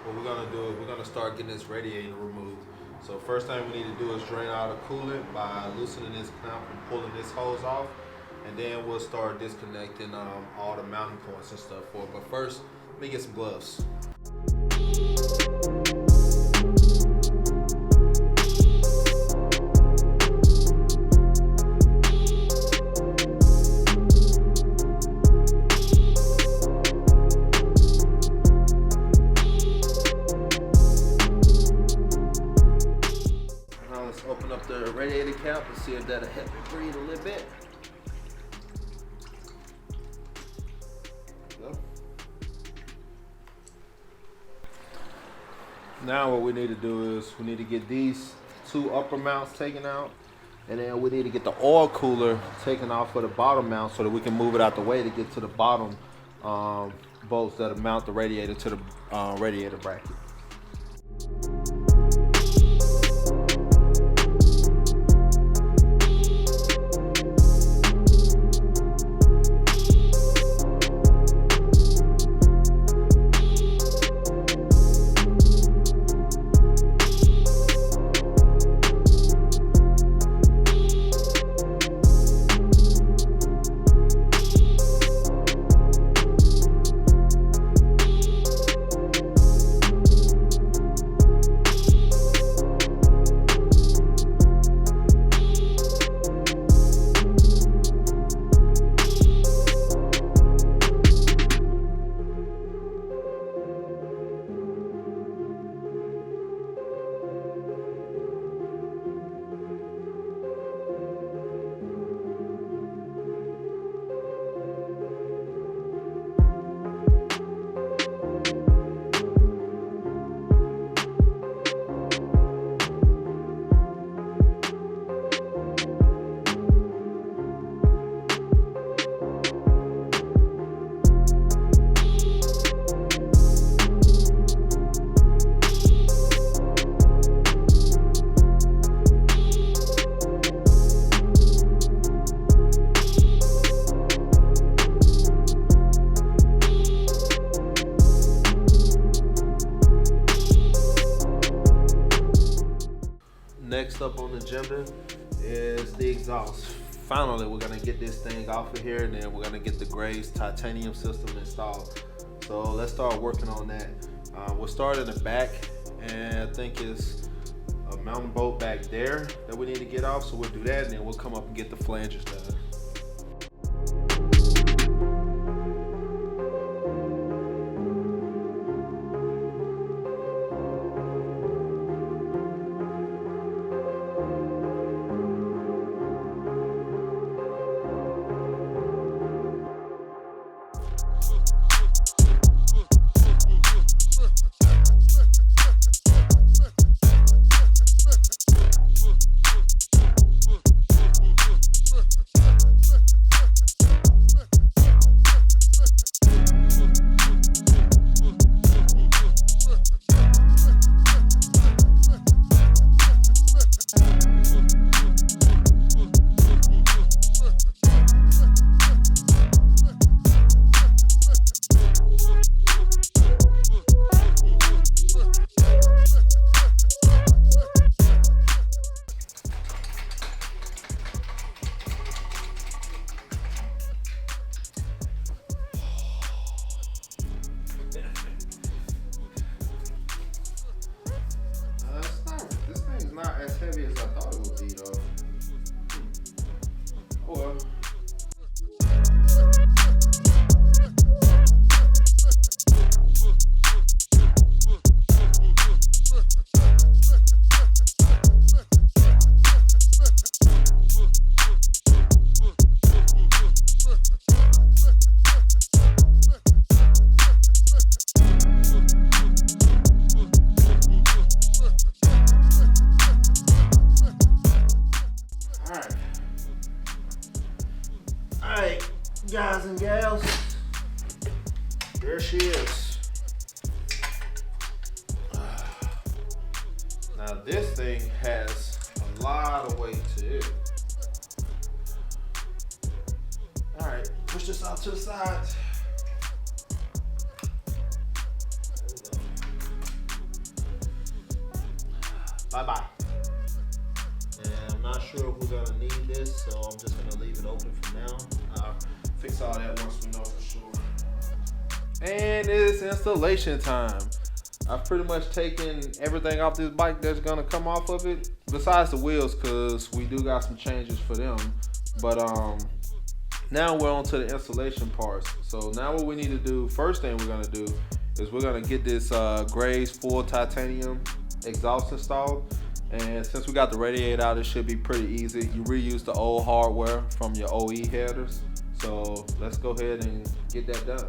what we're gonna do is we're gonna start getting this radiator removed. So first thing we need to do is drain out the coolant by loosening this clamp and pulling this hose off. And then we'll start disconnecting all the mounting points and stuff for it. But first, let me get some gloves. Now let's open up the radiator cap and see if that'll help it breathe a little bit. Now what we need to do is we need to get these two upper mounts taken out, and then we need to get the oil cooler taken off of the bottom mount so that we can move it out the way to get to the bottom bolts that'll mount the radiator to the radiator bracket. Next up on the agenda is the exhaust. Finally, we're gonna get this thing off of here, and then we're gonna get the Graves titanium system installed. So let's start working on that. We'll start in the back, and I think it's a mounting bolt back there that we need to get off. So we'll do that, and then we'll come up and get the flanges done. Not as heavy as I thought it would be, though. Oh well. Alright, guys and gals, there she is. Now this thing has a lot of weight to it. Alright, push this out to the side. There we go. Bye-bye. And I'm not sure if we're gonna need this, so I'm just gonna leave it open for now. I'll fix all that once we know for sure. And it's installation time. I've pretty much taken everything off this bike that's gonna come off of it, besides the wheels, cause we do got some changes for them. But now we're on to the installation parts. So now what we need to do, first thing we're gonna do is we're gonna get this Grays full titanium exhaust installed. And since we got the radiator out, it should be pretty easy. You reuse the old hardware from your OE headers. So let's go ahead and get that done.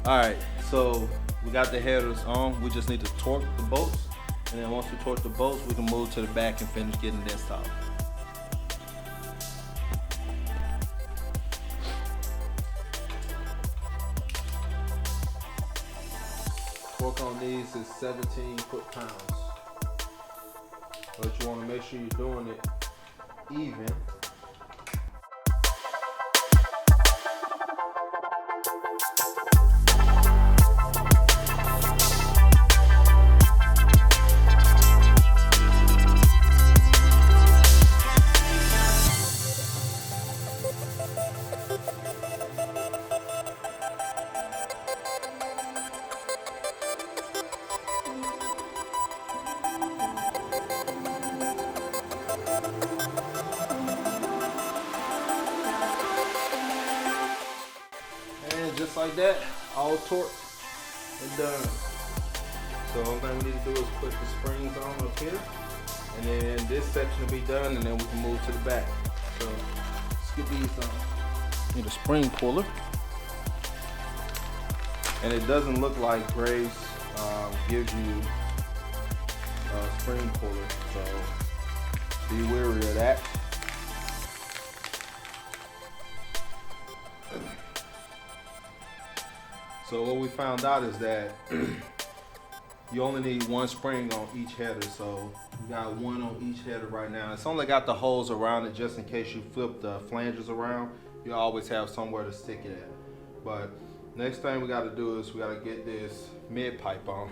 Alright, so we got the headers on. We just need to torque the bolts. And then once we torque the bolts, we can move to the back and finish getting it installed. Torque on these is 17 foot-pounds. But you want to make sure you're doing it even. Just like that, all torqued and done. So the only thing we need to do is put the springs on up here, and then this section will be done, and then we can move to the back. So let's get these on. Need a spring puller, and it doesn't look like Grays gives you a spring puller, so be wary of that. So what we found out is that you only need one spring on each header. So we got one on each header right now. It's only got the holes around it just in case you flip the flanges around. You always have somewhere to stick it at. But next thing we got to do is we got to get this mid pipe on.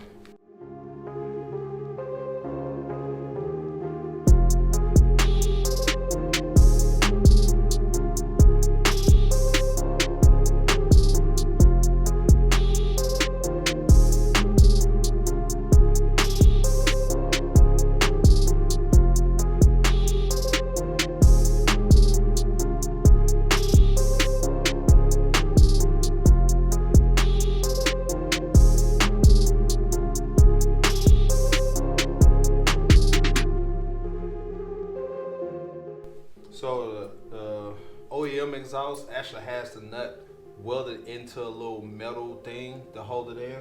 So the OEM exhaust actually has the nut welded into a little metal thing to hold it in.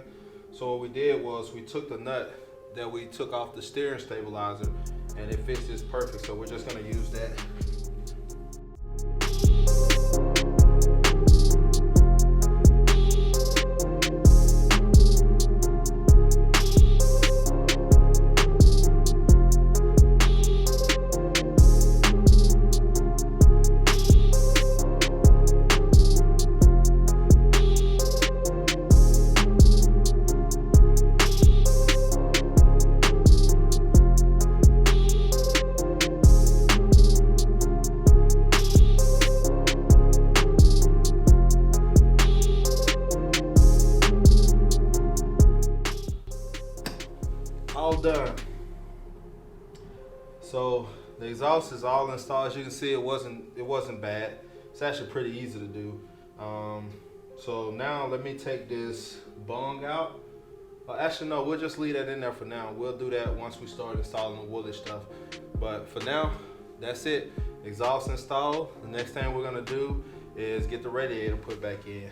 So what we did was we took the nut that we took off the steering stabilizer, and it fits this perfect. So we're just gonna use that. So the exhaust is all installed. As you can see, it wasn't bad. It's actually pretty easy to do. So now let me take this bung out. Actually, no, we'll just leave that in there for now. We'll do that once we start installing the woolly stuff. But for now, that's it. Exhaust installed. The next thing we're gonna do is get the radiator put back in.